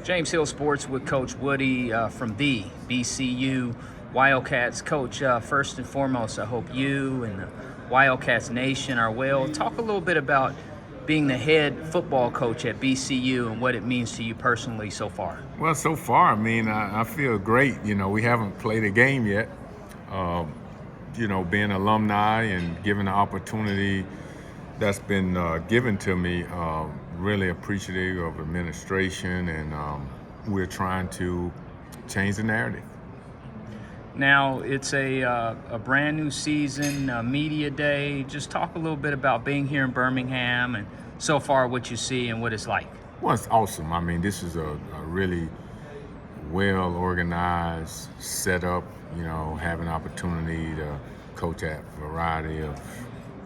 James Hill Sports with Coach Woodie from the BCU Wildcats. Coach, first and foremost, I hope you and the Wildcats Nation are well. Talk a little bit about being the head football coach at BCU and what it means to you personally so far. Well, so far, I feel great. We haven't played a game yet. Being alumni and given the opportunity that's been given to me, really appreciative of administration, and we're trying to change the narrative. Now, it's a brand new season, media day. Just talk a little bit about being here in Birmingham and so far what you see and what it's like. Well, it's awesome. This is a really well-organized setup, have an opportunity to coach at a variety of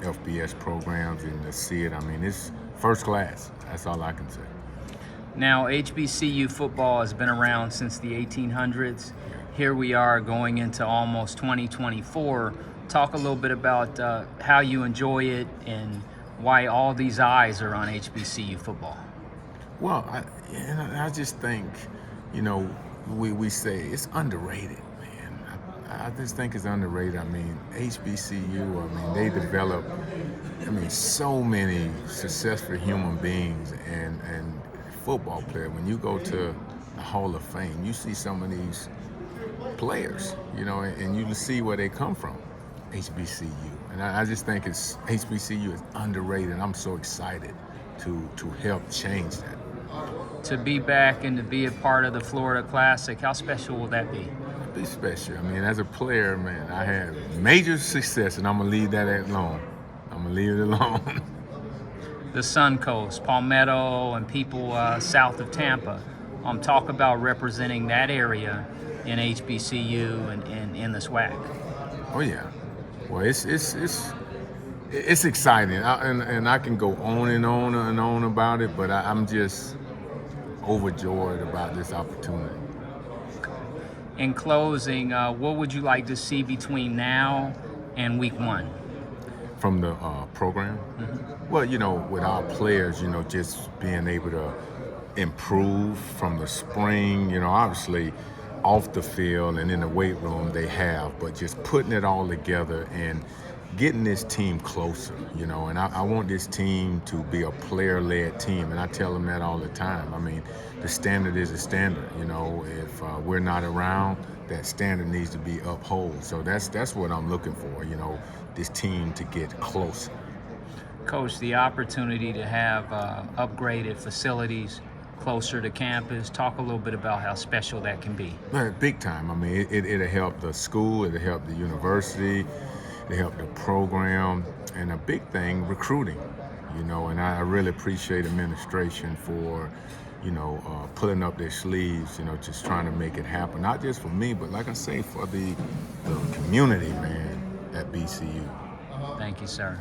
FBS programs and to see it. It's first class. That's all I can say. Now, HBCU football has been around since the 1800s. Here we are going into almost 2024. Talk a little bit about how you enjoy it and why all these eyes are on HBCU football. Well, I just think, we say it's underrated, man. I just think it's underrated. HBCU, they develop, so many successful human beings and football players. When you go to the Hall of Fame, you see some of these players, and you see where they come from, HBCU. And I just think HBCU is underrated, and I'm so excited to help change that. To be back and to be a part of the Florida Classic, how special will that be? It'll be special. As a player, man, I had major success, and I'm going to leave that alone. I'm going to leave it alone. The Sun Coast, Palmetto, and people south of Tampa. Talk about representing that area in HBCU and in the SWAC. Oh yeah, well it's exciting, and I can go on and on and on about it, but I'm just overjoyed about this opportunity. In closing, what would you like to see between now and week 1? From the program? Mm-hmm. Well, with our players, just being able to improve from the spring, obviously off the field and in the weight room they have, but just putting it all together and getting this team closer, and I want this team to be a player-led team, and I tell them that all the time. The standard is a standard, if we're not around, that standard needs to be upheld. So that's what I'm looking for, this team to get closer. Coach, the opportunity to have upgraded facilities closer to campus, talk a little bit about how special that can be. Big time. It'll help the school, it'll help the university, it'll help the program, and a big thing, recruiting, and I really appreciate administration for, pulling up their sleeves, just trying to make it happen, not just for me, but like I say, for the community, man, at BCU. Thank you, sir.